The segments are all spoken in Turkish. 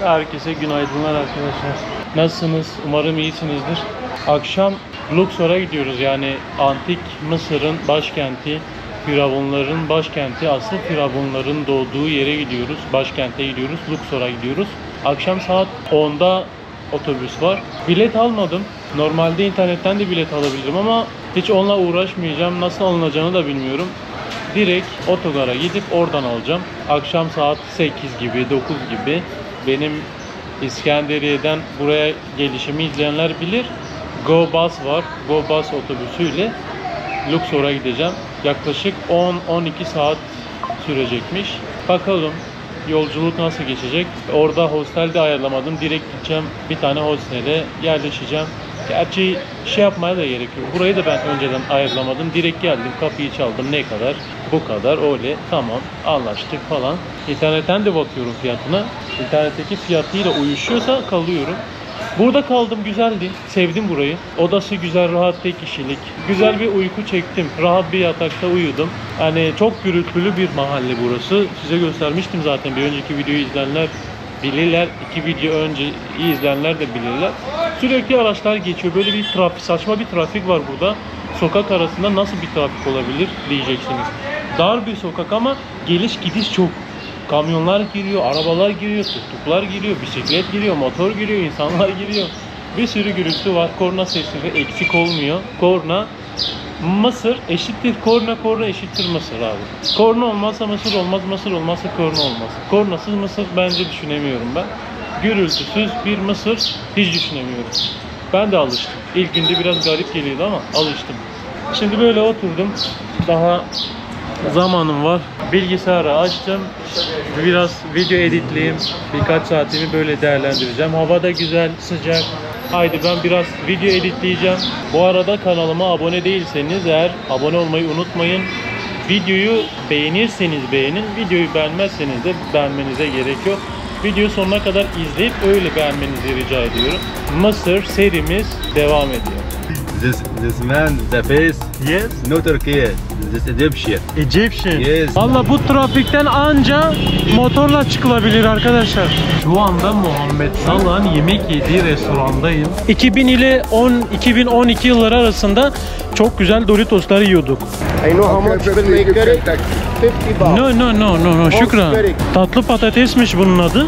Herkese günaydınlar arkadaşlar. Nasılsınız? Umarım iyisinizdir. Akşam Luxor'a gidiyoruz. Yani antik Mısır'ın başkenti, Firavunların başkenti, asıl Firavunların doğduğu yere gidiyoruz. Başkente gidiyoruz. Luxor'a gidiyoruz. Akşam saat 10'da otobüs var. Bilet almadım. Normalde internetten de bilet alabilirim ama hiç onunla uğraşmayacağım. Nasıl alınacağını da bilmiyorum. Direkt otogara gidip oradan alacağım. Akşam saat 8 gibi, 9 gibi. Benim İskenderiye'den buraya gelişimi izleyenler bilir. Go Bus var. Go Bus otobüsüyle Luxor'a gideceğim. Yaklaşık 10-12 saat sürecekmiş. Bakalım yolculuk nasıl geçecek. Orada hostel de ayarlamadım. Direkt gideceğim, bir tane hostele yerleşeceğim. Gerçi şey yapmaya da gerek yok. Burayı da ben önceden ayarlamadım. Direkt geldim, kapıyı çaldım. Ne kadar? Bu kadar. Öyle. Tamam. Anlaştık falan. İnternetten de bakıyorum fiyatına. İnternetteki fiyatıyla uyuşuyorsa kalıyorum. Burada kaldım, güzeldi. Sevdim burayı. Odası güzel, rahat, tek kişilik. Güzel bir uyku çektim. Rahat bir yatakta uyudum. Hani çok gürültülü bir mahalle burası. Size göstermiştim zaten. Bir önceki videoyu izleyenler bilirler. 2 video önce izleyenler de bilirler. Sürekli araçlar geçiyor. Böyle bir trafik, saçma bir trafik var burada. Sokak arasında nasıl bir trafik olabilir diyeceksiniz. Dar bir sokak ama geliş gidiş çok. Kamyonlar giriyor, arabalar giriyor, tuktuklar giriyor, bisiklet giriyor, motor giriyor, insanlar giriyor. Bir sürü gürültü var. Korna sesleri eksik olmuyor. Korna Mısır eşittir korna, korna eşittir Mısır abi. Korna olmazsa Mısır olmaz, Mısır olmazsa korna olmaz. Kornasız Mısır bence düşünemiyorum ben. Gürültüsüz bir Mısır hiç düşünemiyorum. Ben de alıştım. İlk günde biraz garip geliyordu ama alıştım. Şimdi böyle oturdum. Daha zamanım var. Bilgisayarı açtım. Biraz video editleyeyim. Birkaç saatimi böyle değerlendireceğim. Hava da güzel, sıcak. Haydi ben biraz video editleyeceğim. Bu arada kanalıma abone değilseniz eğer abone olmayı unutmayın. Videoyu beğenirseniz beğenin. Videoyu beğenmezseniz de beğenmenize gerek yok. Videoyu sonuna kadar izleyip öyle beğenmenizi rica ediyorum. Mısır serimiz devam ediyor. This man, the face, Yes. no Turkey, this Egyptian. Egyptian. Yes. Valla bu trafikten anca motorla çıkılabilir arkadaşlar. Şu anda Muhammed Salah'ın yemek yediği restorandayım. 2000 ile 2012 yılları arasında çok güzel Doritoslar yiyorduk. I know how much will make it. 50 baht. No, şükran. Tatlı patatesmiş bunun adı.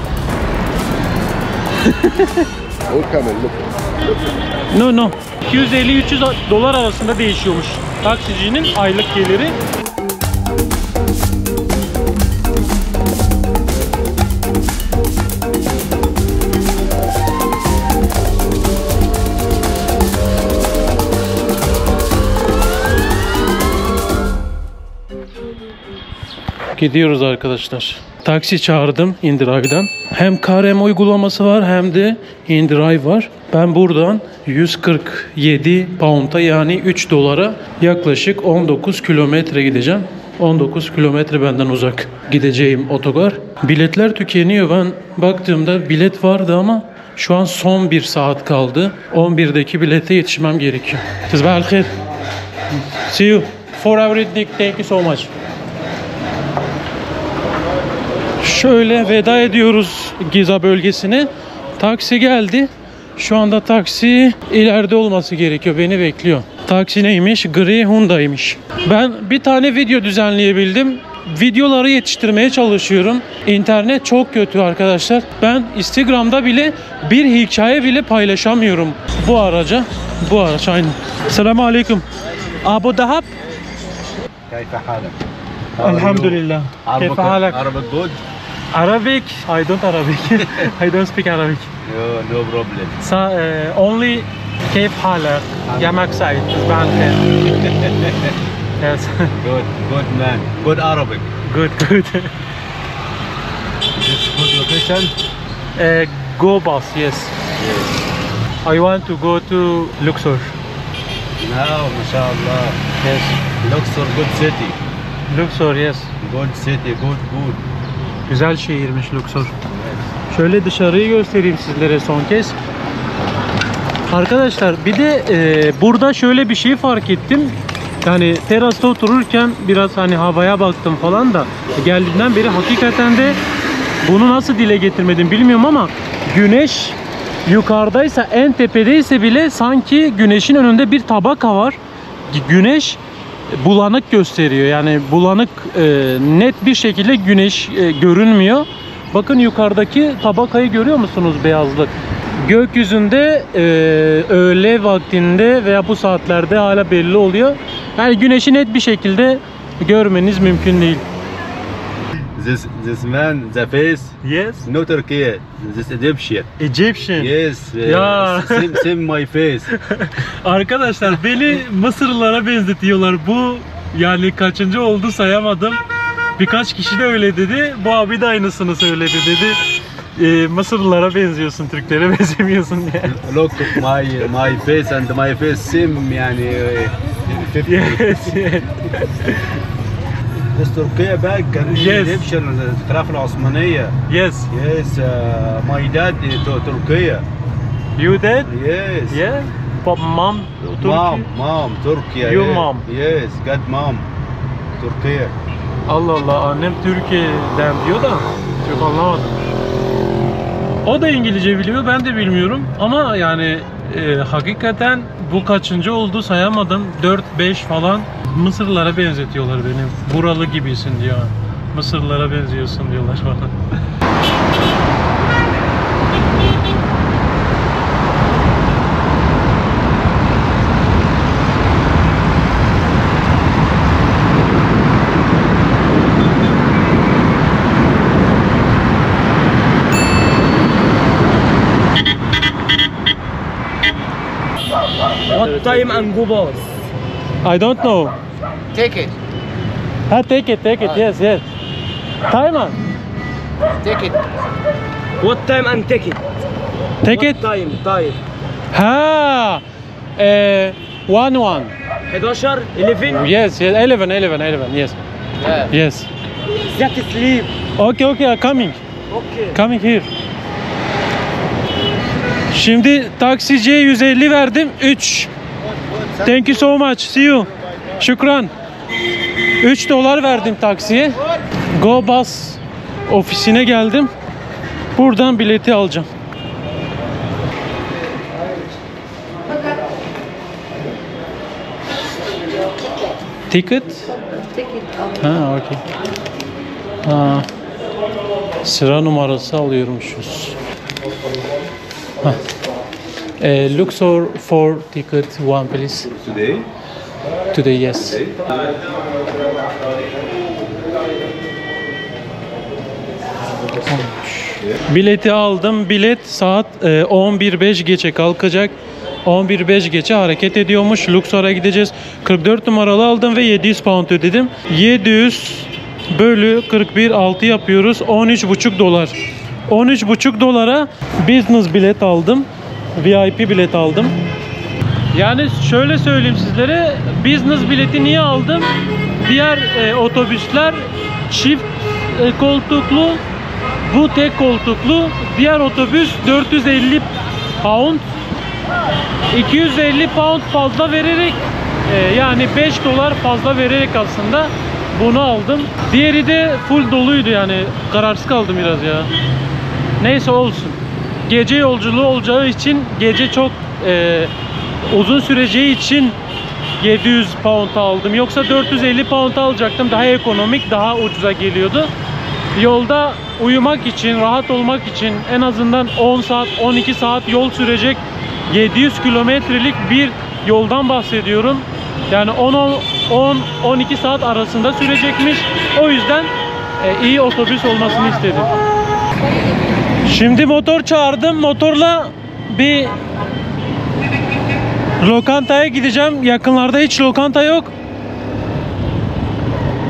Oh, come on, look. No. 250-300 dolar arasında değişiyormuş taksicinin aylık geliri. Gidiyoruz arkadaşlar. Taksi çağırdım InDrive'dan. Hem KRM uygulaması var hem de InDrive var. Ben buradan 147 pound'a yani 3 dolara yaklaşık 19 kilometre gideceğim. 19 kilometre benden uzak gideceğim otogar. Biletler tükeniyor. Ben baktığımda bilet vardı ama şu an son 1 saat kaldı. 11'deki bilete yetişmem gerekiyor. تصبح الخير. See you. For everything. Thank you so much. Şöyle veda ediyoruz Giza bölgesine. Taksi geldi. Şu anda taksi ileride olması gerekiyor. Beni bekliyor. Taksi neymiş? Gri Hyundai'ymiş. Ben bir tane video düzenleyebildim. Videoları yetiştirmeye çalışıyorum. İnternet çok kötü arkadaşlar. Ben Instagram'da bile bir hikaye bile paylaşamıyorum bu araca. Bu araç aynı. Selamun Aleyküm. Abu Dahab. كيف حالك؟ Elhamdülillah. Keyfe halak? Arabic good? Arabic? I don't Arabic. I don't speak Arabic. No problem. Only كيف حالك؟ يامك سعيد. تصبح على خير. Yes. Good man. Good Arabic. Good. This good location? Go bus, yes. I want to go to Luxor. No, mashallah. Yes. Luxor, good city. Luxor, yes. Good city, good. Güzel şehirmiş Luxor. Şöyle dışarıyı göstereyim sizlere son kez. Arkadaşlar bir de burada şöyle bir şey fark ettim. Yani terasta otururken biraz hani havaya baktım falan da geldiğimden beri hakikaten de bunu nasıl dile getirmedim bilmiyorum ama güneş yukarıdaysa, en tepedeyse bile sanki güneşin önünde bir tabaka var. Güneş bulanık gösteriyor. Yani bulanık, net bir şekilde güneş görünmüyor. Bakın yukarıdaki tabakayı görüyor musunuz, beyazlık? Gökyüzünde öğle vaktinde veya bu saatlerde hala belli oluyor. Yani güneşi net bir şekilde görmeniz mümkün değil. This man, the face, Yes. no Turkey, this Egyptian. Egyptian. Yes, Ya. same my face. Arkadaşlar beni Mısırlılara benzetiyorlar. Bu yani kaçıncı oldu sayamadım. Birkaç kişi de öyle dedi. Bu abi de aynısını söyledi dedi. Mısırlılara benziyorsun, Türklere benzemiyorsun diye. Look my face and my face same yani 50. Yes, yes. بس تركيا بقى كان Yes. ايجيبشن الخلافه العثمانيه. Yes. Yes, my dad Turkey. You did? Yes. Yeah. But mom, Mom, Turkey. Your yes. mom. Yes, God mom. Turkey. Allah Allah, annem Türkiye'den diyor da çok anlamadım. O da İngilizce biliyor, ben de bilmiyorum ama yani hakikaten bu kaçıncı oldu sayamadım. 4-5 falan. Mısırlılara benzetiyorlar beni. Buralı gibisin diyor. Mısırlılara benziyorsun diyorlar bana. What time and go boss? I don't know. Take it. Ha, take it, yes, yes. Time, Take it. What time and take it? take What it. time? Ha, 1-1. 11 11 Yes, yes, 11, yes, Yeah. yes. That sleep. Okay, I'm coming. Okay. Coming here. Şimdi taksiciye 150 verdim. 3. Thank you so much. See you. Şükran. 3 dolar verdim taksiye. Go Bus ofisine geldim. Buradan bileti alacağım. Ticket? Ha, okay. Ha. Sıra numarası alıyormuşuz. Ha. Luxor 4 ticket 1 please. Today? Today, yes. Bileti aldım. Bilet saat 11.05 geçe kalkacak. 11.05 geçe hareket ediyormuş. Luxor'a gideceğiz. 44 numaralı aldım ve 700 pound ödedim. 700 bölü 41 6 yapıyoruz. 13,5 dolar. 13,5 dolara business bilet aldım. VIP bilet aldım. Yani şöyle söyleyeyim sizlere, business bileti niye aldım? Diğer otobüsler çift koltuklu, bu tek koltuklu. Diğer otobüs 450 pound, 250 pound fazla vererek, yani 5 dolar fazla vererek aslında bunu aldım. Diğeri de full doluydu, yani kararsız kaldım biraz ya. Neyse, olsun. Gece yolculuğu olacağı için, gece çok uzun süreceği için 700 pound aldım. Yoksa 450 pound alacaktım. Daha ekonomik, daha ucuza geliyordu. Yolda uyumak için, rahat olmak için en azından 10 saat, 12 saat yol sürecek 700 kilometrelik bir yoldan bahsediyorum. Yani 10-12 saat arasında sürecekmiş. O yüzden iyi otobüs olmasını istedim. Şimdi motor çağırdım. Motorla bir lokantaya gideceğim. Yakınlarda hiç lokanta yok.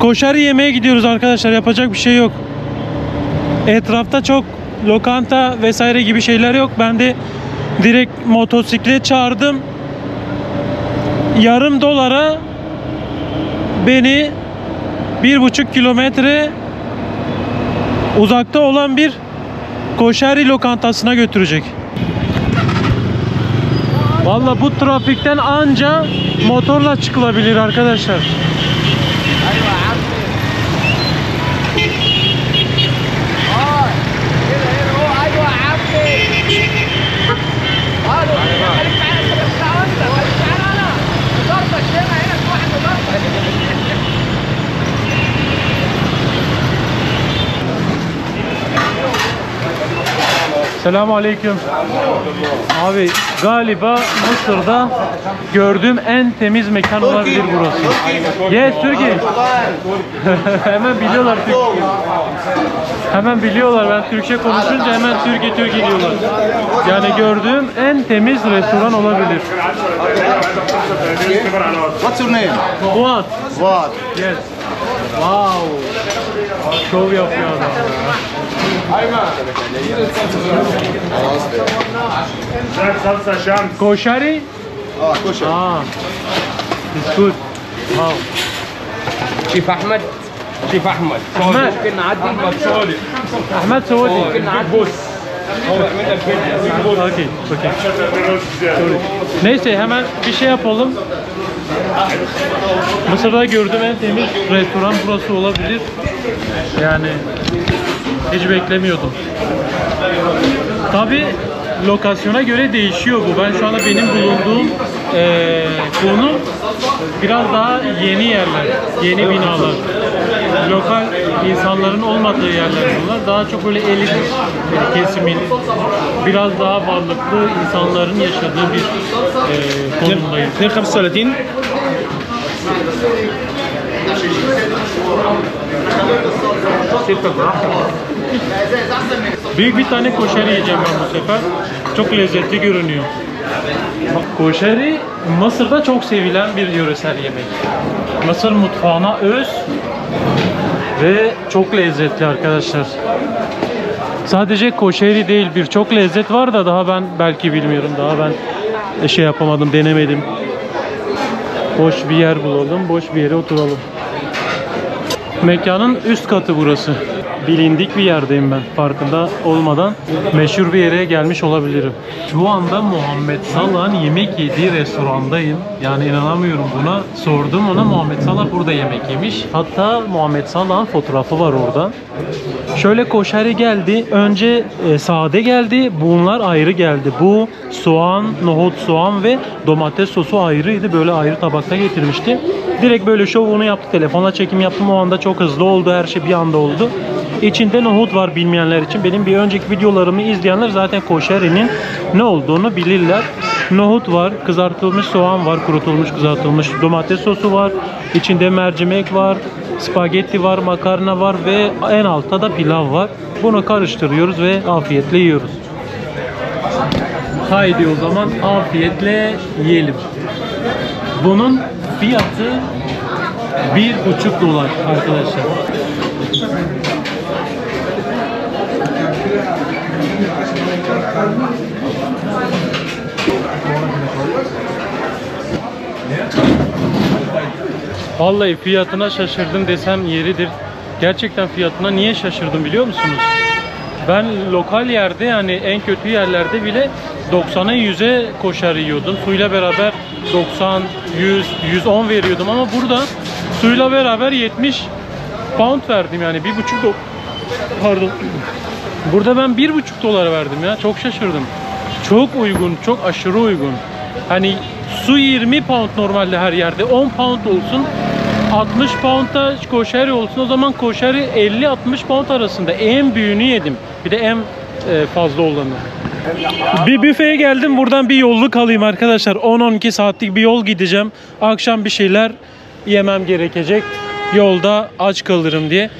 Koşarı yemeye gidiyoruz arkadaşlar. Yapacak bir şey yok. Etrafta çok lokanta vesaire gibi şeyler yok. Ben de direkt motosiklet çağırdım. Yarım dolara beni 1,5 kilometre uzakta olan bir koşarı lokantasına götürecek. Vallahi bu trafikten anca motorla çıkılabilir arkadaşlar. Selamun Aleyküm. Abi galiba Mısır'da gördüğüm en temiz mekan olabilir burası. Yes, Türkiye. Hemen biliyorlar Türkçe. Hemen biliyorlar, ben Türkçe konuşunca hemen Türkiye diyorlar. Yani gördüğüm en temiz restoran olabilir. What's your name? Fuat. What? Yes. Wow. Şov yapıyor adam ya. Koşari? Ah, kosher. Ah. It's good. Wow. شيف احمد شيف احمد أحمد. ممكن نعدي بطولي Ahmet Saudi. ممكن نعدي بص هو يعمل لك فيديو Okay, okay. Sorry. Neyse hemen bir şey yapalım. Mısır'da gördüğüm en temiz restoran burası olabilir. Yani hiç beklemiyordum. Tabi lokasyona göre değişiyor bu. Ben şu anda benim bulunduğum konu biraz daha yeni yerler, yeni binalar. Lokal insanların olmadığı yerler bunlar. Daha çok böyle elit kesimin, biraz daha varlıklı insanların yaşadığı bir konumdayız. 35. Büyük bir tane koşeri yiyeceğim ben bu sefer. Çok lezzetli görünüyor. Koşeri Mısır'da çok sevilen bir yöresel yemek. Mısır mutfağına öz ve çok lezzetli arkadaşlar. Sadece koşeri değil, birçok lezzet var da daha ben belki bilmiyorum. Daha ben şey yapamadım, denemedim. Boş bir yer bulalım, boş bir yere oturalım. Mekanın üst katı burası. Bilindik bir yerdeyim ben. Farkında olmadan meşhur bir yere gelmiş olabilirim. Şu anda Muhammed Salah'ın yemek yediği restorandayım. Yani inanamıyorum buna. Sordum ona, Muhammed Salah burada yemek yemiş. Hatta Muhammed Salah'ın fotoğrafı var orada. Şöyle koşari geldi. Önce sade geldi. Bunlar ayrı geldi. Bu soğan, nohut soğan ve domates sosu ayrıydı. Böyle ayrı tabakta getirmişti. Direkt böyle şovunu yaptı. Telefonla çekim yaptım. O anda çok hızlı oldu. Her şey bir anda oldu. İçinde nohut var bilmeyenler için. Benim bir önceki videolarımı izleyenler zaten koşerinin ne olduğunu bilirler. Nohut var, kızartılmış soğan var, kurutulmuş kızartılmış domates sosu var. İçinde mercimek var, spagetti var, makarna var ve en altta da pilav var. Bunu karıştırıyoruz ve afiyetle yiyoruz. Haydi o zaman afiyetle yiyelim. Bunun fiyatı $1,5 arkadaşlar. Vallahi fiyatına şaşırdım desem yeridir. Gerçekten fiyatına niye şaşırdım biliyor musunuz? Ben lokal yerde, yani en kötü yerlerde bile 90'a 100'e koşar yiyordum. Suyla beraber 90, 100, 110 veriyordum ama burada suyla beraber 70 pound verdim, yani pardon. Burada ben $1,5 verdim ya. Çok şaşırdım. Çok uygun, çok aşırı uygun. Hani su 20 pound normalde her yerde. 10 pound olsun, 60 pound'da koşeri olsun. O zaman koşeri 50-60 pound arasında. En büyüğünü yedim. Bir de en fazla olanı. Bir büfeye geldim. Buradan bir yolluk alayım arkadaşlar. 10-12 saatlik bir yol gideceğim. Akşam bir şeyler yemem gerekecek. Yolda aç kalırım diye.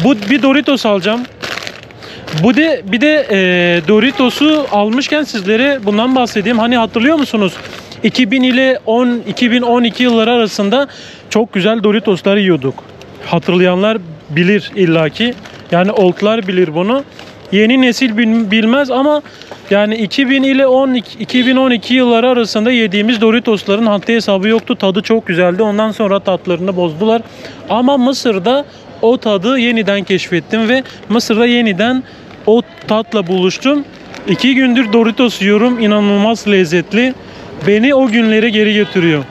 Bir Doritos alacağım. Bir de Doritos'u almışken sizlere bundan bahsedeyim. Hani hatırlıyor musunuz? 2000 ile 2012 yılları arasında çok güzel Doritos'lar yiyorduk. Hatırlayanlar bilir illaki. Yani oldlar bilir bunu. Yeni nesil bilmez ama yani 2000 ile 2012 yılları arasında yediğimiz Doritos'ların haddi hesabı yoktu. Tadı çok güzeldi. Ondan sonra tatlarını bozdular. Ama Mısır'da o tadı yeniden keşfettim ve Mısır'da yeniden o tatla buluştum. 2 gündür Doritos yiyorum. İnanılmaz lezzetli. Beni o günlere geri götürüyor.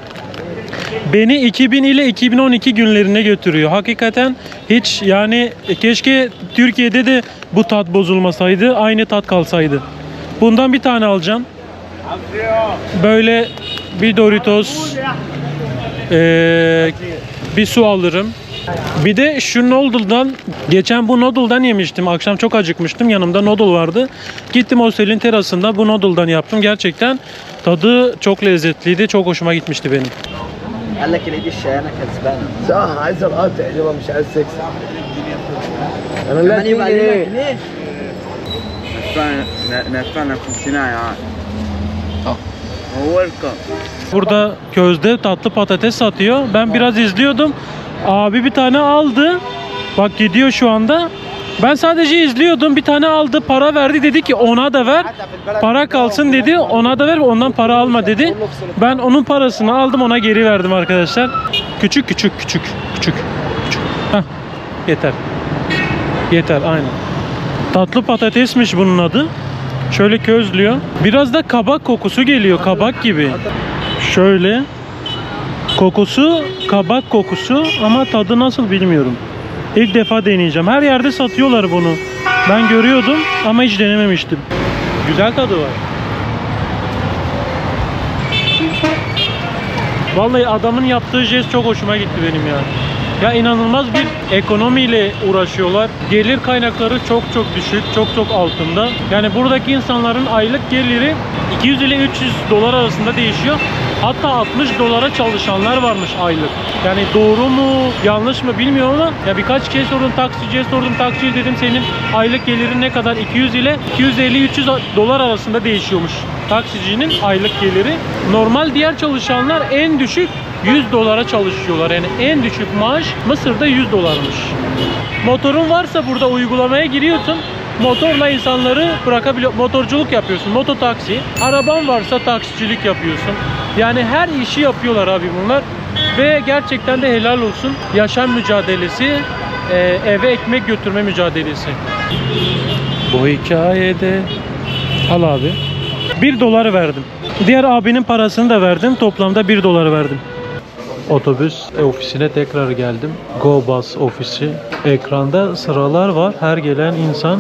Beni 2000 ile 2012 günlerine götürüyor. Hakikaten hiç, yani keşke Türkiye'de de bu tat bozulmasaydı. Aynı tat kalsaydı. Bundan bir tane alacağım. Böyle bir Doritos. Bir su alırım. Bir de şu noodle'dan, geçen bu noodle'dan yemiştim. Akşam çok acıkmıştım. Yanımda noodle vardı. Gittim otelin terasında bu noodle'dan yaptım. Gerçekten tadı çok lezzetliydi. Çok hoşuma gitmişti benim. قال لك الايد الشقيانه كسبانه صح عايز القطع يبقى مش عايز تكسب. انا كمان لازم يبقى لينا ايه؟ جنيه نفعنا في صناعة هو الكم. Burada közde tatlı patates satıyor. Ben biraz izliyordum. Abi bir tane aldı. Bak gidiyor şu anda. Ben sadece izliyordum. Bir tane aldı, para verdi, dedi ki ona da ver. Para kalsın dedi. Ona da ver, ondan para alma dedi. Ben onun parasını aldım, ona geri verdim arkadaşlar. Küçük. Heh, yeter. Yeter, aynen. Tatlı patatesmiş bunun adı. Şöyle közlüyor. Biraz da kabak kokusu geliyor, kabak gibi. Şöyle. Kokusu kabak kokusu ama tadı nasıl bilmiyorum. İlk defa deneyeceğim. Her yerde satıyorlar bunu. Ben görüyordum ama hiç denememiştim. Güzel tadı var. Vallahi adamın yaptığı jest çok hoşuma gitti benim ya. Ya inanılmaz bir ekonomiyle uğraşıyorlar. Gelir kaynakları çok düşük, çok altında. Yani buradaki insanların aylık geliri 200 ile 300 dolar arasında değişiyor. Hatta 60 dolara çalışanlar varmış aylık. Yani doğru mu, yanlış mı bilmiyorum ama ya birkaç kez sordum, taksiciye sordum. Taksici dedim senin aylık gelirin ne kadar? 200 ile 250-300 dolar arasında değişiyormuş taksicinin aylık geliri. Normal diğer çalışanlar en düşük 100 dolara çalışıyorlar. Yani en düşük maaş Mısır'da 100 dolarmış. Motorun varsa burada uygulamaya giriyorsun. Motorla insanları bırakabiliyor. Motorculuk yapıyorsun. Mototaksi. Araban varsa taksicilik yapıyorsun. Yani her işi yapıyorlar abi bunlar. Ve gerçekten de helal olsun. Yaşam mücadelesi, eve ekmek götürme mücadelesi. Bu hikayede al abi. 1 dolar verdim. Diğer abinin parasını da verdim. Toplamda 1 dolar verdim. Otobüs ofisine tekrar geldim. GoBus ofisi. Ekranda sıralar var. Her gelen insan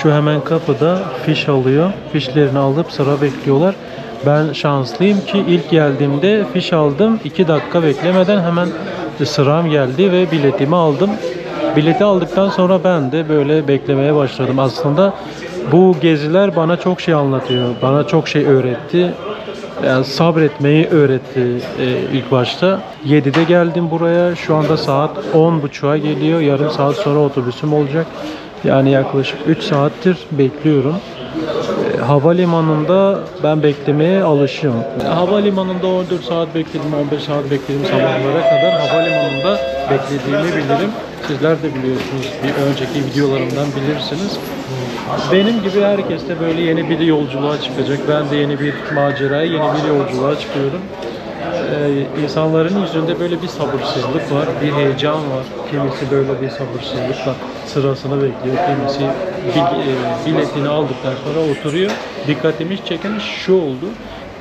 şu hemen kapıda fiş alıyor. Fişlerini alıp sıra bekliyorlar. Ben şanslıyım ki ilk geldiğimde fiş aldım. 2 dakika beklemeden hemen sıram geldi ve biletimi aldım. Bileti aldıktan sonra ben de böyle beklemeye başladım. Aslında bu geziler bana çok şey anlatıyor. Bana çok şey öğretti. Yani sabretmeyi öğretti ilk başta. 7'de geldim buraya. Şu anda saat 10.30'a geliyor. Yarım saat sonra otobüsüm olacak. Yani yaklaşık 3 saattir bekliyorum. Havalimanında ben beklemeye alışığım. Havalimanında 14 saat bekledim, 15 saat bekledim sabahlara kadar. Havalimanında beklediğimi bilirim. Sizler de biliyorsunuz, bir önceki videolarımdan bilirsiniz. Benim gibi herkes de böyle yeni bir yolculuğa çıkacak. Ben de yeni bir maceraya, yeni bir yolculuğa çıkıyorum. İnsanların yüzünde böyle bir sabırsızlık var, bir heyecan var. Kimisi böyle bir sabırsızlıkla sırasını bekliyor, kimisi biletini aldıktan sonra oturuyor. Dikkatimi çeken şu oldu,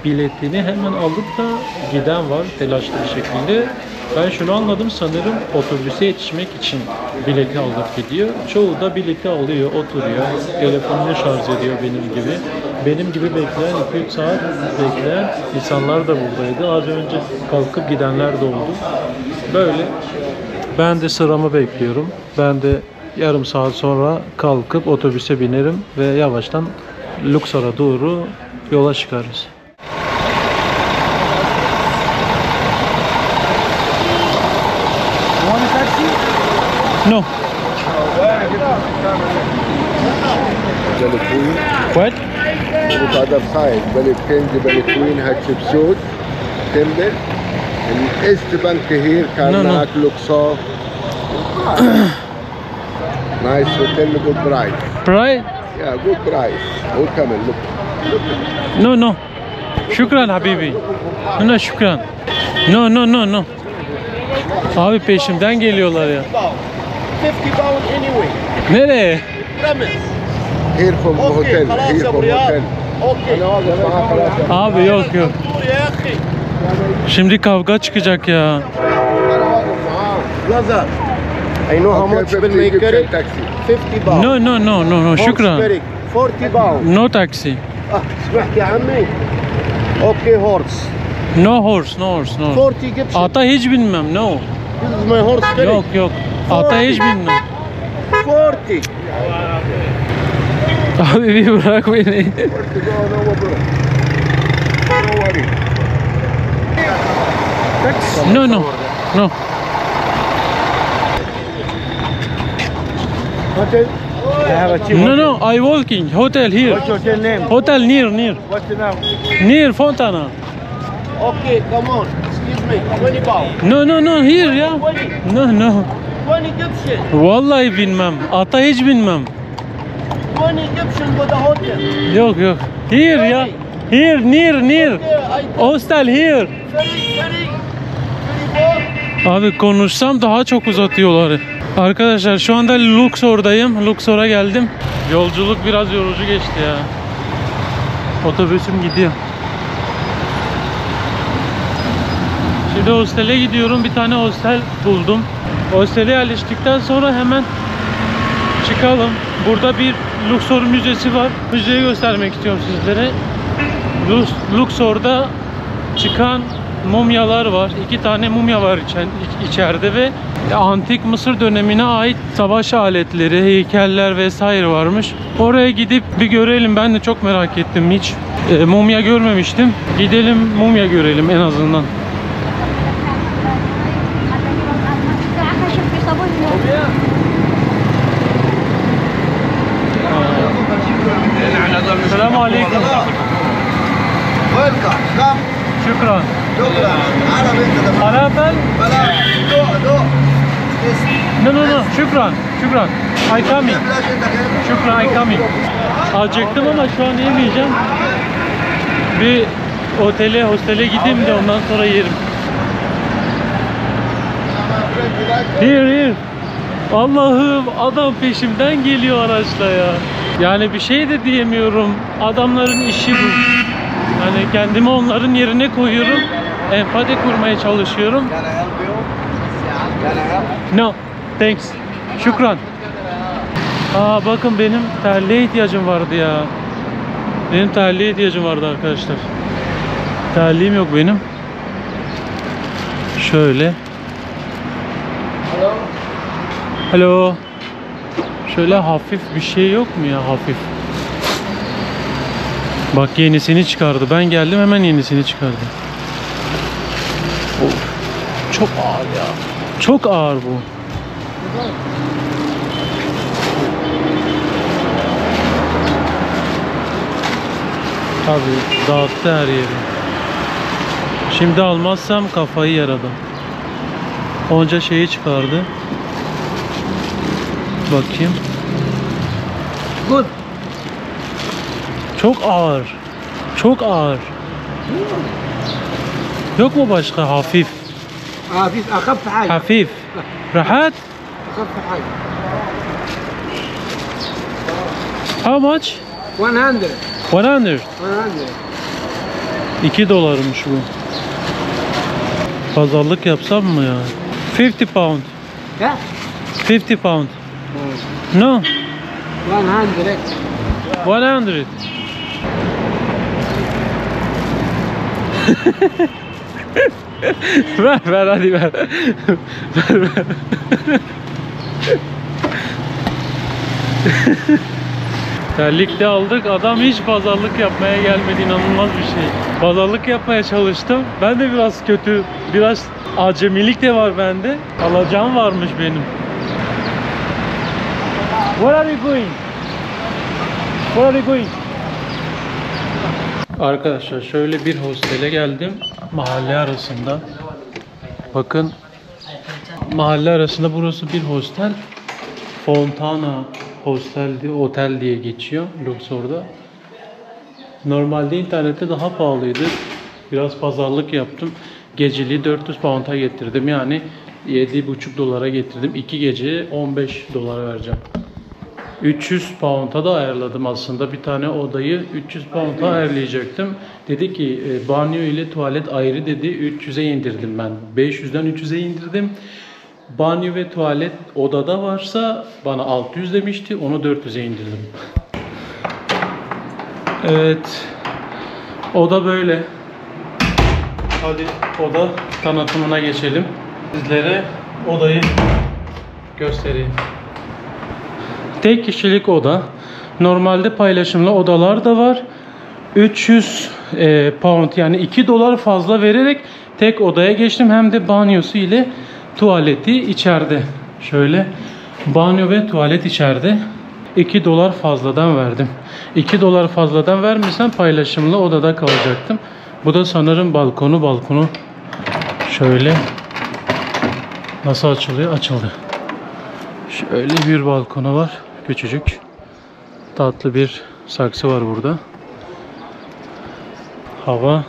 biletini hemen alıp da giden var telaşlı bir şekilde. Ben şunu anladım, sanırım otobüse yetişmek için bileti alıp gidiyor. Çoğu da bileti alıyor, oturuyor, telefonunu şarj ediyor benim gibi. Benim gibi bekleyen, 2-3 saat bekleyen insanlar da buradaydı. Az önce kalkıp gidenler de oldu. Böyle. Ben de sıramı bekliyorum. Ben de yarım saat sonra kalkıp otobüse binerim ve yavaştan Luxor'a doğru yola çıkarız. No. بلكوين What? وتقدر صايد بلك كنز بلكوين هاتشبسوت تمبر الاست بنك هير No, no. كارناك لوكسو نايس هوتيل جود برايس Right? يا جود برايس هو كمان لوك No, no. Şükran habibi. No, şükran. No. Abi peşimden geliyorlar ya. 50 باوند اني واي Nereye? رمز هير فروم هوتيل خلاص هير يا ابو فروم رياض هوتيل اوكي انا واقف معاه خلاص Abi yok. دور يا اخي Şimdi kavga çıkacak ya. انا واقف معاه لازر I know how much will make it تاكسي 50 باوند No. Şükran. 40 باوند No taxi. سمحت يا عمي اوكي هورس No horse. 40 جبسن Ata hiç bilmem. No. This is my horse carriage. Yok yok. Ata hiç binmem. 40. Abi bir bırak beni. 40 go, no problem. No worry. No no. No. Hotel? I have a cheap No no. I walking. Hotel here. What's your hotel name? Hotel near. What's the name? Near Fontana. Okay, come on. Excuse me. 20 pounds. No here ya. No 20 Egyptian. Vallahi binmem. Ata hiç binmem. 20 Egyptian for the hotel. Yok. Here ya. Here near. Okay, Hostel here. Ferry. Abi konuşsam daha çok uzatıyorlar. Arkadaşlar şu anda Luxor'dayım. Luxor'a geldim. Yolculuk biraz yorucu geçti ya. Otobüsüm gidiyor. Şimdi hostele gidiyorum. Bir tane hostel buldum. Hostele yerleştikten sonra hemen çıkalım. Burada bir Luxor müzesi var. Müzeyi göstermek istiyorum sizlere. Luxor'da çıkan mumyalar var. 2 tane mumya var içeride ve antik Mısır dönemine ait savaş aletleri, heykeller vesaire varmış. Oraya gidip bir görelim. Ben de çok merak ettim. Hiç mumya görmemiştim. Gidelim mumya görelim en azından. Selamun aleyküm. Welcome. Come. Şükran. شكرا. عربي انت ده. Falafel? بلا دو. No. Şükran. I coming. Şükran, I coming. Acıktım ama şu an yemeyeceğim. Bir hostele gideyim de ondan sonra yerim. Here. Allah'ım, adam peşimden geliyor araçla ya. Yani bir şey de diyemiyorum. Adamların işi bu. Yani kendimi onların yerine koyuyorum. Empati kurmaya çalışıyorum. No, thanks. Şükran. Bakın benim terliğe ihtiyacım vardı ya. Benim terliğe ihtiyacım vardı arkadaşlar. Terliğim yok benim. Şöyle. Hello. Şöyle hafif bir şey yok mu ya, hafif? Bak yenisini çıkardı. Ben geldim hemen yenisini çıkardı. Of. Çok ağır ya. Çok ağır bu. Tabii dağıttı her yeri. Şimdi almazsam kafayı yer adam. Onca şeyi çıkardı. Bakayım. Good. Çok ağır. Çok ağır. Yok mu başka hafif? في اخف حاجه. Hafif. Rahat. اخف حاجه. How much? 100. 100. 2 dolarmış bu. Pazarlık yapsam mı ya? 50 pound. Yeah. 50 pound. No. 100. 100. ver hadi ver. ver. Terlik de aldık. Adam hiç pazarlık yapmaya gelmedi. İnanılmaz bir şey. Pazarlık yapmaya çalıştım. Ben de biraz kötü. Biraz acemilik de var bende. Alacağım varmış benim. Where are you going? Where are you going? Arkadaşlar şöyle bir hostele geldim. Mahalle arasında. Bakın. Mahalle arasında burası bir hostel. Fontana Otel diye geçiyor Luxor'da. Normalde internette daha pahalıydı. Biraz pazarlık yaptım. Geceliği 400 pound'a getirdim. Yani 7,5 dolara getirdim. 2 gece 15 dolar vereceğim. 300 pound'a da ayarladım aslında. Bir tane odayı 300 pound'a ayarlayacaktım. Dedi ki banyo ile tuvalet ayrı dedi. 300'e indirdim ben. 500'den 300'e indirdim. Banyo ve tuvalet odada varsa bana 600 demişti. Onu 400'e indirdim. Evet. Oda böyle. Hadi oda tanıtımına geçelim. Sizlere odayı göstereyim. Tek kişilik oda. Normalde paylaşımlı odalar da var. 300 pound yani 2 dolar fazla vererek tek odaya geçtim. Hem de banyosu ile tuvaleti içeride. Şöyle banyo ve tuvalet içeride. 2 dolar fazladan verdim. 2 dolar fazladan vermesem paylaşımlı odada kalacaktım. Bu da sanırım balkonu. Şöyle nasıl açılıyor? Açıldı. Şöyle bir balkonu var. Küçücük. Tatlı bir saksı var burada. Hava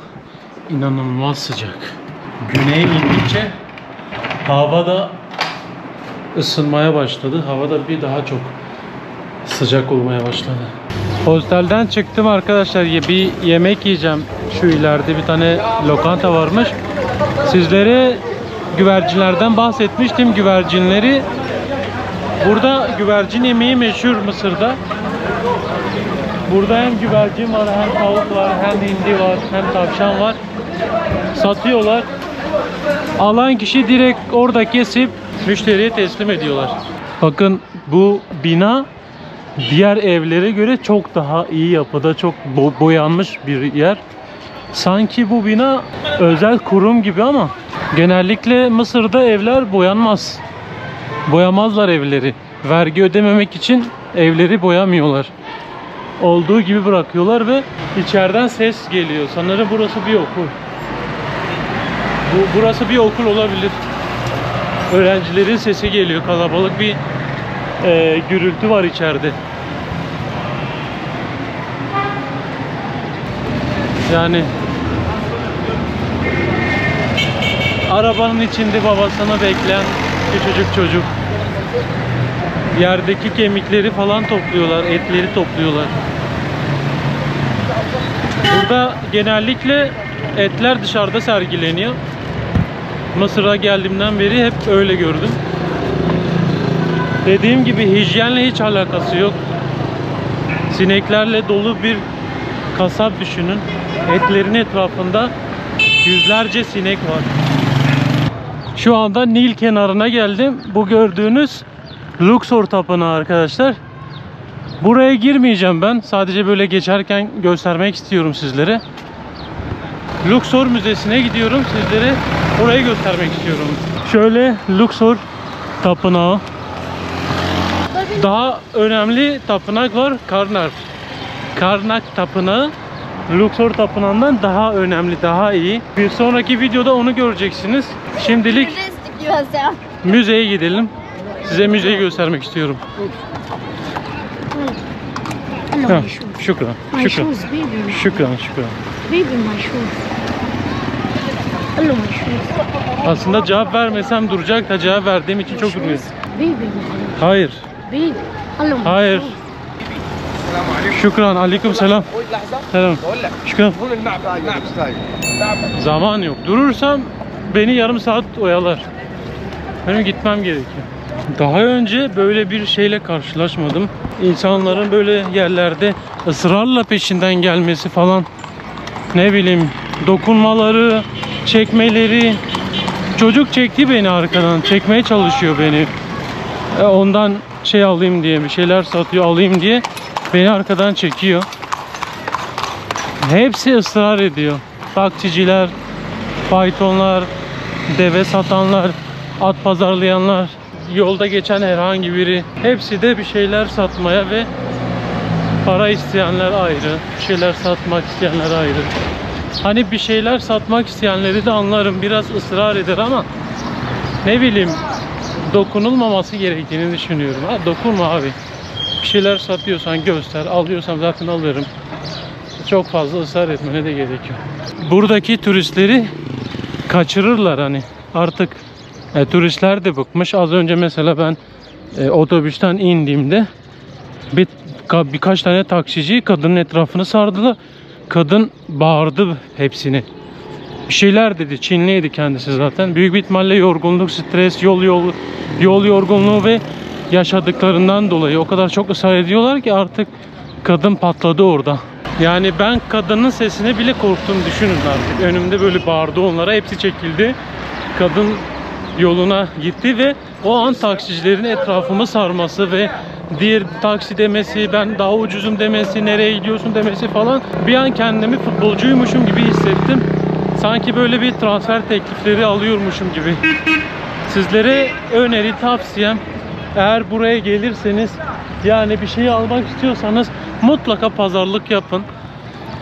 inanılmaz sıcak. Güneye indikçe hava da ısınmaya başladı. Hava da bir daha çok sıcak olmaya başladı. Hostelden çıktım arkadaşlar. Bir yemek yiyeceğim. Şu ileride bir tane lokanta varmış. Sizlere güvercinlerden bahsetmiştim. Güvercinleri burada güvercin yemeği meşhur Mısır'da. Burada hem güvercin var, hem tavuk var, hem hindi var, hem tavşan var. Satıyorlar. Alan kişi direkt orada kesip müşteriye teslim ediyorlar. Bakın bu bina diğer evlere göre çok daha iyi yapıda, çok boyanmış bir yer. Sanki bu bina özel kurum gibi ama genellikle Mısır'da evler boyanmaz. Boyamazlar evleri. Vergi ödememek için evleri boyamıyorlar. Olduğu gibi bırakıyorlar ve içeriden ses geliyor. Sanırım burası bir okul. Burası bir okul olabilir. Öğrencilerin sesi geliyor. Kalabalık bir gürültü var içeride. Yani arabanın içinde babasını bekleyen küçücük çocuk. Yerdeki kemikleri falan topluyorlar, etleri topluyorlar. Burada genellikle etler dışarıda sergileniyor. Mısır'a geldiğimden beri hep öyle gördüm. Dediğim gibi hijyenle hiç alakası yok. Sineklerle dolu bir kasap düşünün. Etlerin etrafında yüzlerce sinek var. Şu anda Nil kenarına geldim. Bu gördüğünüz Luxor Tapınağı arkadaşlar. Buraya girmeyeceğim ben. Sadece böyle geçerken göstermek istiyorum sizlere. Luxor Müzesi'ne gidiyorum. Sizlere orayı göstermek istiyorum. Şöyle Luxor Tapınağı. Daha önemli tapınak var. Karnak Tapınağı. Luxor Tapınağı'ndan daha önemli, daha iyi. Bir sonraki videoda onu göreceksiniz. Şimdilik müzeye gidelim. Size müzeyi göstermek istiyorum. Ha, şükran. My shoes, baby. Şükran. Baby, my shoes. Hello, my shoes. Aslında cevap vermesem duracak da cevap verdiğim için çok üzgünüm. Baby, Hayır. baby. Hello, my Hayır. shoes. Şükran. Aleyküm selam. Selam. Şükran. Zaman yok. Durursam beni yarım saat oyalar. Benim gitmem gerekiyor. Daha önce böyle bir şeyle karşılaşmadım. İnsanların böyle yerlerde ısrarla peşinden gelmesi falan. Ne bileyim, dokunmaları, çekmeleri. Çocuk çekti beni arkadan. Çekmeye çalışıyor beni. Ondan şey alayım diye, bir şeyler satıyor alayım diye beni arkadan çekiyor. Hepsi ısrar ediyor. Taksiciler, faytonlar, deve satanlar, at pazarlayanlar, yolda geçen herhangi biri. Hepsi de bir şeyler satmaya ve para isteyenler ayrı, bir şeyler satmak isteyenler ayrı. Hani bir şeyler satmak isteyenleri de anlarım, biraz ısrar eder ama ne bileyim, dokunulmaması gerektiğini düşünüyorum. Ha, dokunma abi. Bir şeyler satıyorsan göster, alıyorsam zaten alırım. Çok fazla ısrar etmene de gerek yok. Buradaki turistleri kaçırırlar hani artık. Turistler de bıkmış. Az önce mesela ben otobüsten indiğimde birkaç tane taksici kadının etrafını sardılar. Kadın bağırdı hepsini. Bir şeyler dedi. Çinliydi kendisi zaten. Büyük bir ihtimalle yorgunluk, stres, yol yorgunluğu ve yaşadıklarından dolayı o kadar çok ısrar ediyorlar ki artık kadın patladı orada. Yani ben kadının sesine bile korktum, düşünün artık. Önümde böyle bağırdı onlara. Hepsi çekildi. Kadın yoluna gitti ve o an taksicilerin etrafımı sarması ve diğer taksi demesi, ben daha ucuzum demesi, nereye gidiyorsun demesi falan, bir an kendimi futbolcuymuşum gibi hissettim. Sanki böyle bir transfer teklifleri alıyormuşum gibi. Sizlere öneri, tavsiyem, eğer buraya gelirseniz, yani bir şey almak istiyorsanız mutlaka pazarlık yapın.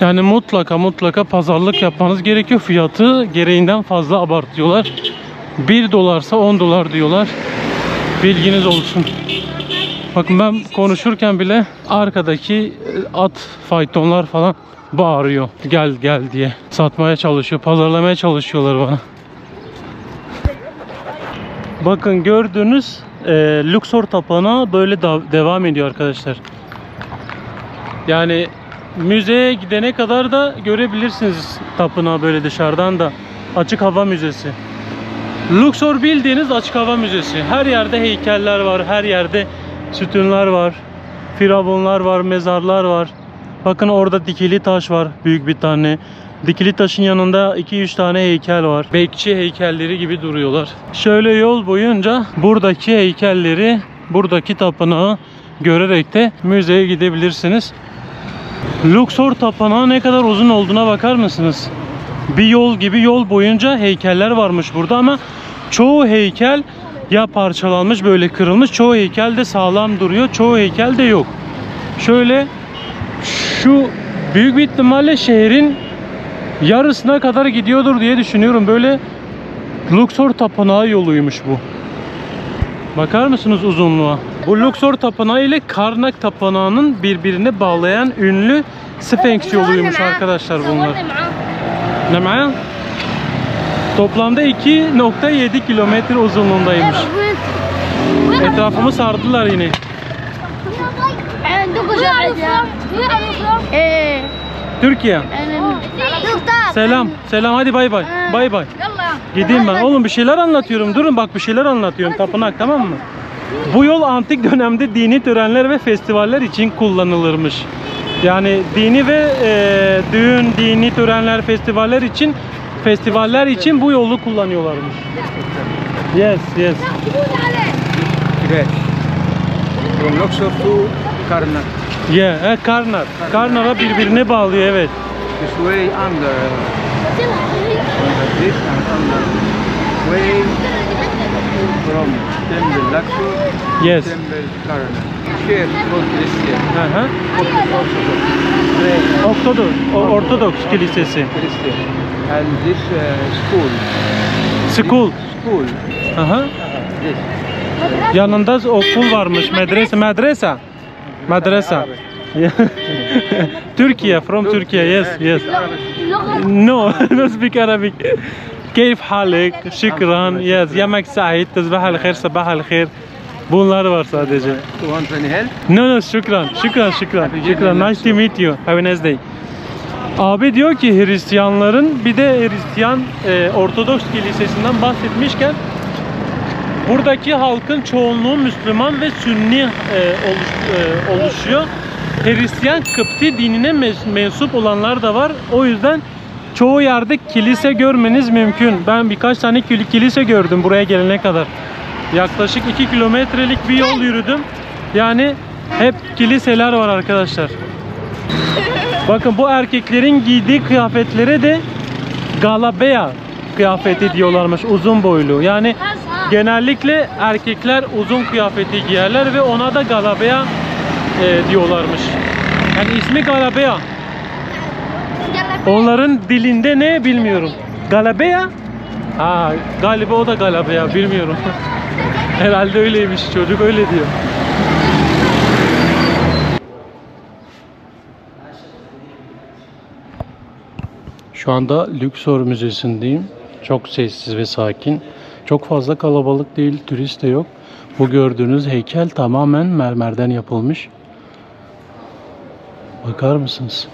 Yani mutlaka pazarlık yapmanız gerekiyor. Fiyatı gereğinden fazla abartıyorlar. 1 dolarsa 10 dolar diyorlar. Bilginiz olsun. Bakın ben konuşurken bile arkadaki at faytonlar falan bağırıyor. Gel gel diye. Satmaya çalışıyor, pazarlamaya çalışıyorlar bana. Bakın gördüğünüz Luxor tapınağı böyle devam ediyor arkadaşlar. Yani müzeye gidene kadar da görebilirsiniz tapınağı böyle dışarıdan da. Açık hava müzesi. Luxor bildiğiniz açık hava müzesi. Her yerde heykeller var, her yerde sütunlar var, firavunlar var, mezarlar var. Bakın orada dikili taş var, büyük bir tane. Dikili taşın yanında 2-3 tane heykel var. Bekçi heykelleri gibi duruyorlar. Şöyle yol boyunca buradaki heykelleri, buradaki tapınağı görerek de müzeye gidebilirsiniz. Luxor tapınağı ne kadar uzun olduğuna bakar mısınız? Bir yol gibi yol boyunca heykeller varmış burada ama çoğu heykel ya parçalanmış, böyle kırılmış. Çoğu heykel de sağlam duruyor. Çoğu heykel de yok. Şöyle şu büyük bir ihtimalle şehrin yarısına kadar gidiyordur diye düşünüyorum. Böyle Luxor tapınağı yoluymuş bu. Bakar mısınız uzunluğa? Bu Luxor tapınağı ile Karnak tapınağının birbirine bağlayan ünlü Sphinx yoluymuş arkadaşlar bunlar. Ne mi? Toplamda 2.7 kilometre uzunluğundaymış. Etrafımı sardılar yine. Türkiye. Selam. Selam, hadi bay bay. Bay bay. Gideyim ben. Oğlum bir şeyler anlatıyorum. Durun bak, bir şeyler anlatıyorum. Tapınak, tamam mı? Bu yol antik dönemde dini törenler ve festivaller için kullanılırmış. Yani dini ve düğün, dini törenler, festivaller için bu yolu kullanıyorlarmış. Yes, yes. Great. From Luxor to Karnak. Yeah, Karnak. Karnak'a birbirine bağlıyor, evet. This way under this and under way from Temple Luxor, Yes. Temple Karnak. Here from Christian, Aha. Orthodox, Ortodoks Kilisesi. Christian, and this school. School. School. Aha. This. Yanında okul varmış. Medrese. Türkiye, from Türkiye. Yes, yes. No, no speak Arabic. كيف حالك? شكرا. Yes. Yemek سعيد. تصبح على خير. صباح على خير. Bunlar var sadece. You want any help? No, şükran. Nice to meet you. Have a nice day. Abi diyor ki Hristiyanların, bir de Hristiyan Ortodoks Kilisesi'nden bahsetmişken, buradaki halkın çoğunluğu Müslüman ve Sünni oluşuyor. Hristiyan Kıpti dinine mensup olanlar da var. O yüzden çoğu yerde kilise görmeniz mümkün. Ben birkaç tane kilise gördüm buraya gelene kadar. Yaklaşık 2 kilometrelik bir yol yürüdüm. Yani hep kiliseler var arkadaşlar. Bakın bu erkeklerin giydiği kıyafetlere de galabea kıyafeti diyorlarmış, uzun boylu. Yani genellikle erkekler uzun kıyafeti giyerler ve ona da galabea diyorlarmış. Yani ismi galabea. Onların dilinde ne bilmiyorum. Galabea? Ha, galiba o da galabea, bilmiyorum. Herhalde öyleymiş, çocuk öyle diyor. Şu anda Luxor Müzesi'ndeyim. Çok sessiz ve sakin. Çok fazla kalabalık değil, turist de yok. Bu gördüğünüz heykel tamamen mermerden yapılmış. Bakar mısınız?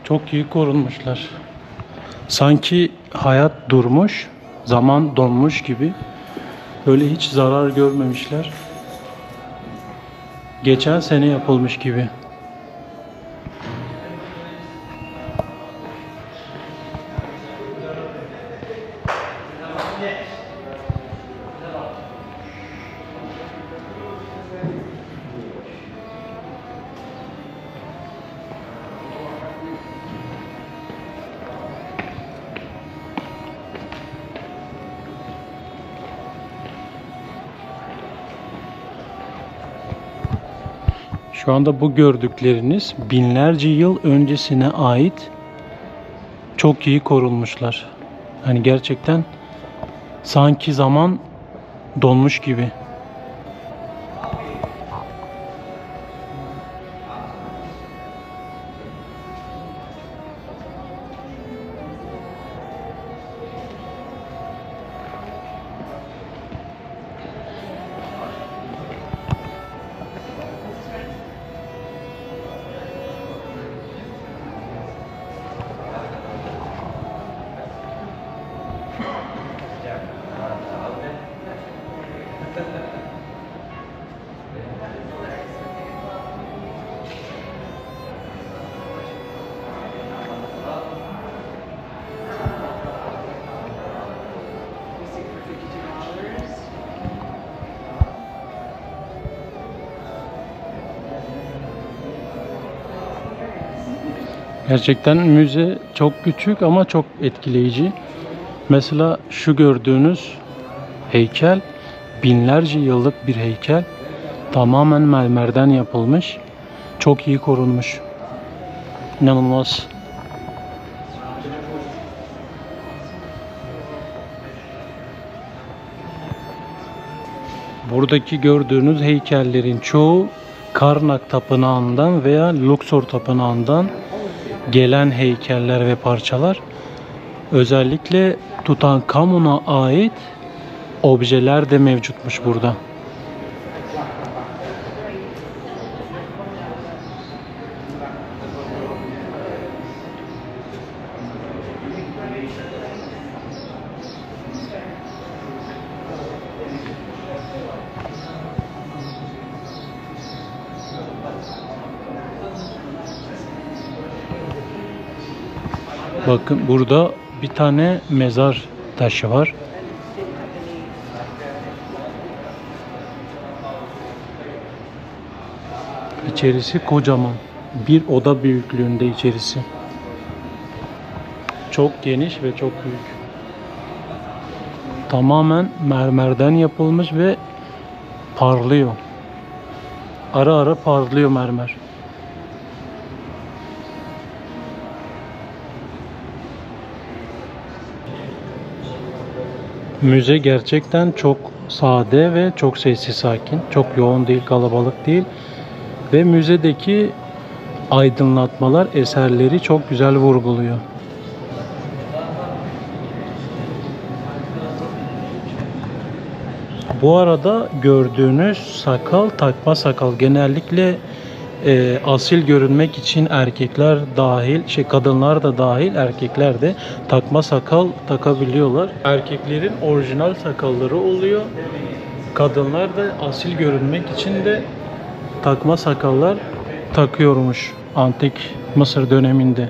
Çok iyi korunmuşlar. Sanki hayat durmuş, zaman donmuş gibi. Böyle hiç zarar görmemişler. Geçen sene yapılmış gibi. Şu anda bu gördükleriniz binlerce yıl öncesine ait, çok iyi korunmuşlar. Hani gerçekten sanki zaman donmuş gibi. Gerçekten müze çok küçük ama çok etkileyici. Mesela şu gördüğünüz heykel binlerce yıllık bir heykel. Tamamen mermerden yapılmış. Çok iyi korunmuş. İnanılmaz. Buradaki gördüğünüz heykellerin çoğu Karnak Tapınağı'ndan veya Luxor Tapınağı'ndan gelen heykeller ve parçalar. Özellikle Tutankamon'a ait objeler de mevcutmuş burada. Bakın burada bir tane mezar taşı var. İçerisi kocaman. Bir oda büyüklüğünde içerisi. Çok geniş ve çok büyük. Tamamen mermerden yapılmış ve parlıyor. Ara ara parlıyor mermer. Müze gerçekten çok sade ve çok sessiz sakin. Çok yoğun değil, kalabalık değil. Ve müzedeki aydınlatmalar eserleri çok güzel vurguluyor. Bu arada gördüğünüz sakal takma sakal. Genellikle asil görünmek için erkekler dahil, kadınlar da dahil, erkekler de takma sakal takabiliyorlar. Erkeklerin orijinal sakalları oluyor. Kadınlar da asil görünmek için de takma sakallar takıyormuş antik Mısır döneminde.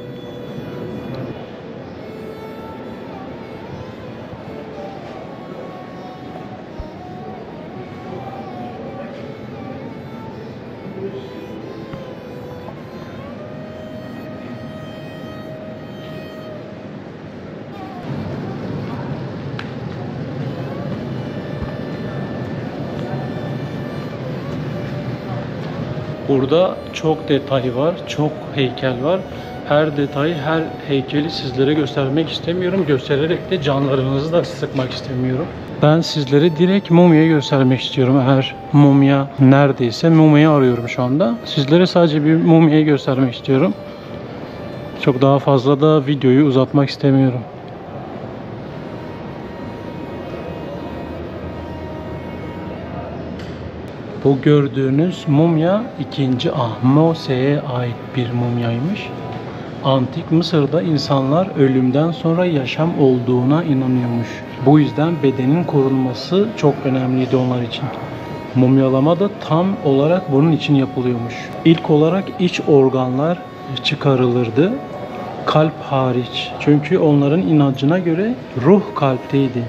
Burada çok detay var, çok heykel var. Her detayı, her heykeli sizlere göstermek istemiyorum. Göstererek de canlarınızı da sıkmak istemiyorum. Ben sizlere direkt mumyayı göstermek istiyorum. Eğer mumya neredeyse, mumyayı arıyorum şu anda. Sizlere sadece bir mumyayı göstermek istiyorum. Çok daha fazla da videoyu uzatmak istemiyorum. Bu gördüğünüz mumya 2. Ahmose'ye ait bir mumyaymış. Antik Mısır'da insanlar ölümden sonra yaşam olduğuna inanıyormuş. Bu yüzden bedenin korunması çok önemliydi onlar için. Mumyalama da tam olarak bunun için yapılıyormuş. İlk olarak iç organlar çıkarılırdı, kalp hariç. Çünkü onların inancına göre ruh kalpteydi.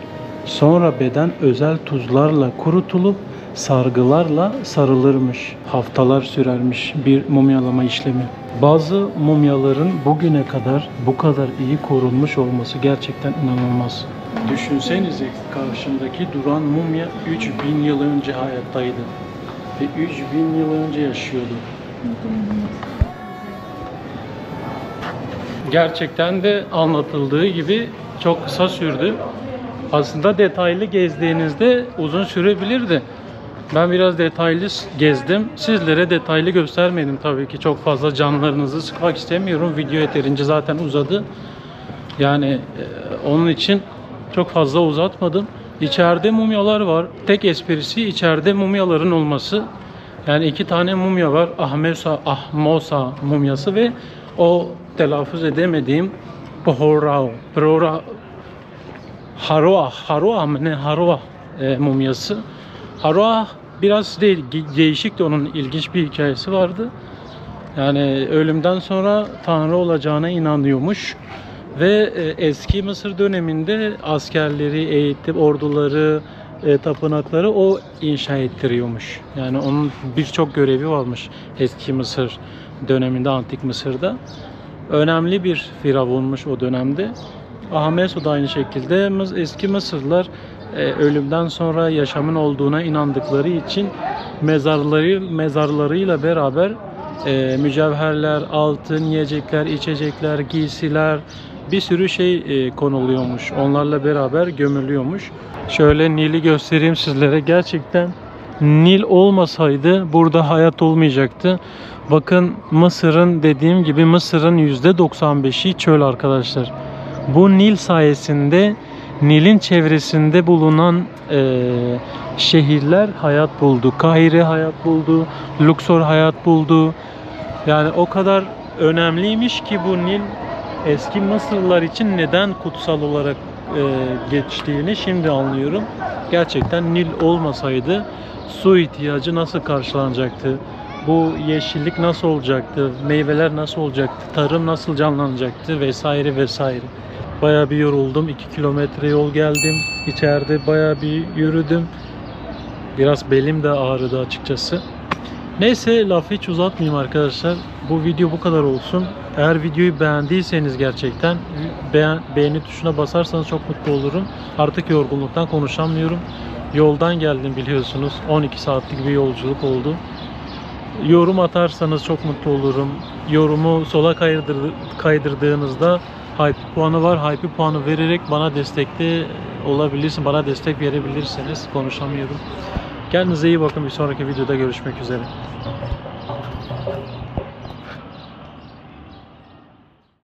Sonra beden özel tuzlarla kurutulup sargılarla sarılırmış. Haftalar sürermiş bir mumyalama işlemi. Bazı mumyaların bugüne kadar bu kadar iyi korunmuş olması gerçekten inanılmaz. Düşünsenize, karşımdaki duran mumya 3000 yıl önce hayattaydı. Ve 3000 yıl önce yaşıyordu. Gerçekten de anlatıldığı gibi çok kısa sürdü. Aslında detaylı gezdiğinizde uzun sürebilirdi. Ben biraz detaylı gezdim. Sizlere detaylı göstermedim tabii ki. Çok fazla canlarınızı sıkmak istemiyorum. Video yeterince zaten uzadı. Yani onun için çok fazla uzatmadım. İçeride mumyalar var. Tek esprisi içeride mumyaların olması. Yani 2 tane mumya var. Ahmosa mumyası ve o telaffuz edemediğim Haroa mı ne? Haroa mumyası. Haroa biraz değişikti, onun ilginç bir hikayesi vardı. Yani ölümden sonra Tanrı olacağına inanıyormuş. Ve eski Mısır döneminde askerleri, eğitip orduları, tapınakları o inşa ettiriyormuş. Yani onun birçok görevi varmış eski Mısır döneminde, Antik Mısır'da. Önemli bir firavunmuş o dönemde. Ahmeso da aynı şekilde. Eski Mısırlılar ölümden sonra yaşamın olduğuna inandıkları için mezarlarıyla beraber mücevherler, altın, yiyecekler, içecekler, giysiler, bir sürü şey konuluyormuş. Onlarla beraber gömülüyormuş. Şöyle Nil'i göstereyim sizlere. Gerçekten Nil olmasaydı burada hayat olmayacaktı. Bakın Mısır'ın, dediğim gibi Mısır'ın %95'i çöl arkadaşlar. Bu Nil sayesinde Nil'in çevresinde bulunan şehirler hayat buldu. Kahire hayat buldu. Luxor hayat buldu. Yani o kadar önemliymiş ki bu Nil eski Mısırlılar için neden kutsal olarak geçtiğini şimdi anlıyorum. Gerçekten Nil olmasaydı su ihtiyacı nasıl karşılanacaktı? Bu yeşillik nasıl olacaktı? Meyveler nasıl olacaktı? Tarım nasıl canlanacaktı? Vesaire vesaire. Bayağı bir yoruldum. 2 kilometre yol geldim. İçeride bayağı bir yürüdüm. Biraz belim de ağrıdı açıkçası. Neyse, lafı hiç uzatmayayım arkadaşlar. Bu video bu kadar olsun. Eğer videoyu beğendiyseniz gerçekten beğeni tuşuna basarsanız çok mutlu olurum. Artık yorgunluktan konuşamıyorum. Yoldan geldim biliyorsunuz. 12 saatlik bir yolculuk oldu. Yorum atarsanız çok mutlu olurum. Yorumu sola kaydırdığınızda hype puanı var. Hype puanı vererek bana destekte olabilirsin. Bana destek verebilirsiniz. Konuşamıyorum. Kendinize iyi bakın. Bir sonraki videoda görüşmek üzere.